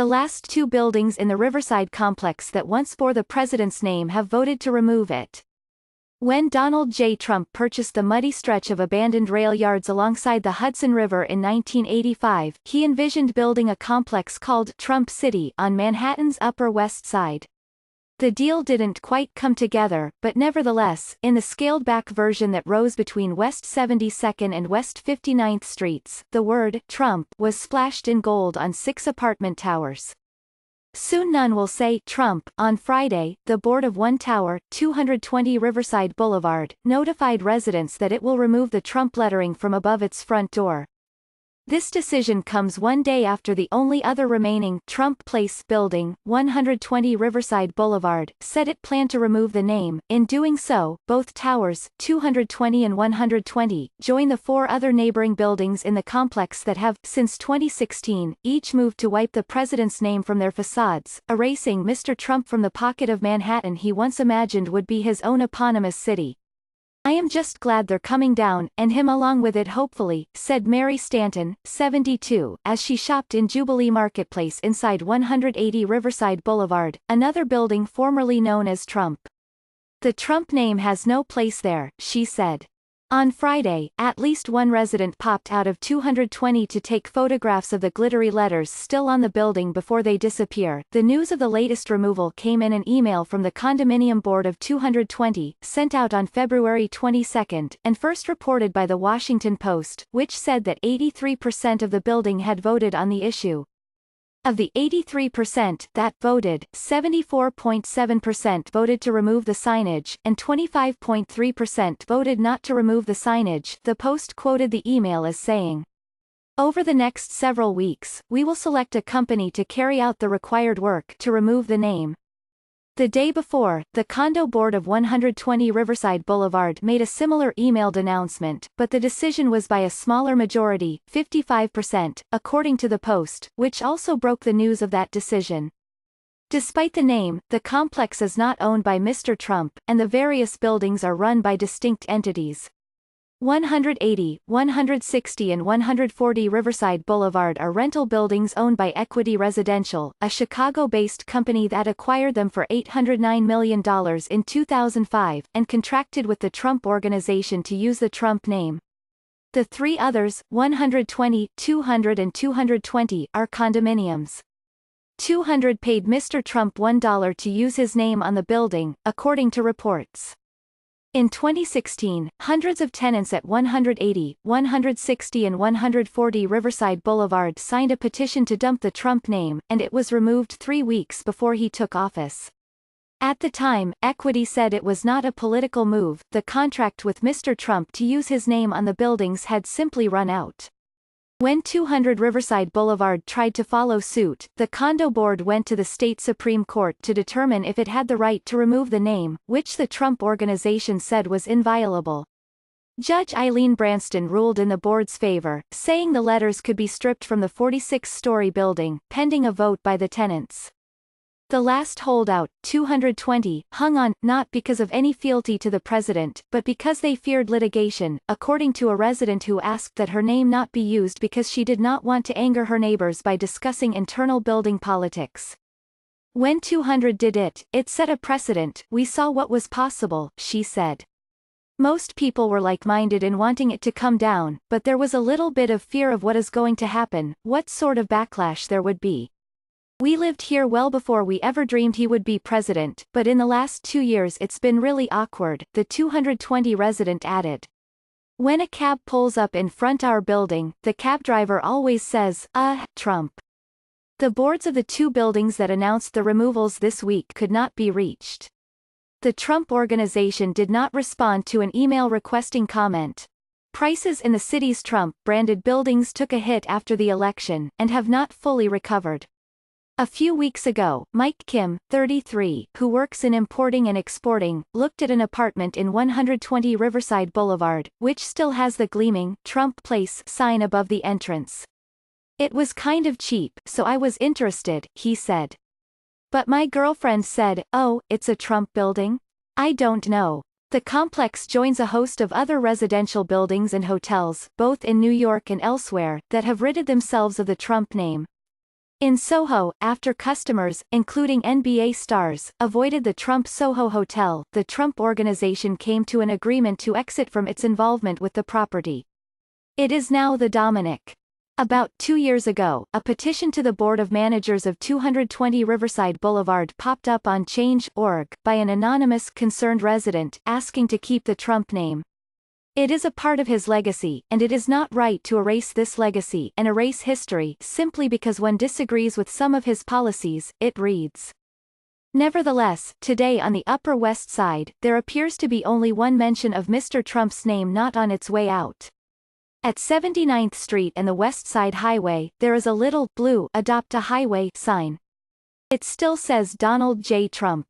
The last two buildings in the Riverside complex that once bore the president's name have voted to remove it. When Donald J. Trump purchased the muddy stretch of abandoned rail yards alongside the Hudson River in 1985, he envisioned building a complex called Trump City on Manhattan's Upper West Side. The deal didn't quite come together, but nevertheless, in the scaled-back version that rose between West 72nd and West 59th Streets, the word Trump was splashed in gold on 6 apartment towers. Soon none will say Trump. On Friday, the board of One Tower, 220 Riverside Boulevard, notified residents that it will remove the Trump lettering from above its front door. This decision comes one day after the only other remaining Trump Place building, 120 Riverside Boulevard, said it planned to remove the name. In doing so, both towers, 220 and 120, join the 4 other neighboring buildings in the complex that have, since 2016, each moved to wipe the president's name from their facades, erasing Mr. Trump from the pocket of Manhattan he once imagined would be his own eponymous city. "I am just glad they're coming down, and him along with it hopefully," said Mary Stanton, 72, as she shopped in Jubilee Marketplace inside 180 Riverside Boulevard, another building formerly known as Trump. "The Trump name has no place there," she said. On Friday, at least one resident popped out of 220 to take photographs of the glittery letters still on the building before they disappear. The news of the latest removal came in an email from the condominium board of 220, sent out on February 22, and first reported by the Washington Post, which said that 83% of the building had voted on the issue. Of the 83% that voted, 74.7% voted to remove the signage, and 25.3% voted not to remove the signage. The Post quoted the email as saying, "Over the next several weeks, we will select a company to carry out the required work to remove the name." The day before, the condo board of 120 Riverside Boulevard made a similar emailed announcement, but the decision was by a smaller majority, 55%, according to the Post, which also broke the news of that decision. Despite the name, the complex is not owned by Mr. Trump, and the various buildings are run by distinct entities. 180, 160 and 140 Riverside Boulevard are rental buildings owned by Equity Residential, a Chicago-based company that acquired them for $809 million in 2005, and contracted with the Trump Organization to use the Trump name. The 3 others, 120, 200 and 220, are condominiums. 200 paid Mr. Trump $1 to use his name on the building, according to reports. In 2016, hundreds of tenants at 180, 160 and 140 Riverside Boulevard signed a petition to dump the Trump name, and it was removed 3 weeks before he took office. At the time, Equity said it was not a political move. The contract with Mr. Trump to use his name on the buildings had simply run out. When 200 Riverside Boulevard tried to follow suit, the condo board went to the state Supreme Court to determine if it had the right to remove the name, which the Trump Organization said was inviolable. Judge Eileen Branston ruled in the board's favor, saying the letters could be stripped from the 46-story building, pending a vote by the tenants. The last holdout, 220, hung on, not because of any fealty to the president, but because they feared litigation, according to a resident who asked that her name not be used because she did not want to anger her neighbors by discussing internal building politics. "When 200 did it, it set a precedent. We saw what was possible," she said. "Most people were like-minded in wanting it to come down, but there was a little bit of fear of what is going to happen, what sort of backlash there would be. We lived here well before we ever dreamed he would be president, but in the last 2 years it's been really awkward," the 220 resident added. "When a cab pulls up in front our building, the cab driver always says, Trump." The boards of the 2 buildings that announced the removals this week could not be reached. The Trump Organization did not respond to an email requesting comment. Prices in the city's Trump-branded buildings took a hit after the election, and have not fully recovered. A few weeks ago, Mike Kim, 33, who works in importing and exporting, looked at an apartment in 120 Riverside Boulevard, which still has the gleaming Trump Place sign above the entrance. "It was kind of cheap, so I was interested," he said. "But my girlfriend said, 'Oh, it's a Trump building? I don't know.'" The complex joins a host of other residential buildings and hotels, both in New York and elsewhere, that have ridded themselves of the Trump name. In Soho, after customers, including NBA stars, avoided the Trump Soho Hotel, the Trump Organization came to an agreement to exit from its involvement with the property. It is now the Dominic. About 2 years ago, a petition to the board of managers of 220 Riverside Boulevard popped up on Change.org by an anonymous, concerned resident asking to keep the Trump name. It is a part of his legacy, and it is not right to erase this legacy and erase history simply because one disagrees with some of his policies, it reads. Nevertheless, today on the Upper West Side, there appears to be only one mention of Mr. Trump's name not on its way out. At 79th Street and the West Side Highway, there is a little blue Adopt a Highway sign. It still says Donald J. Trump.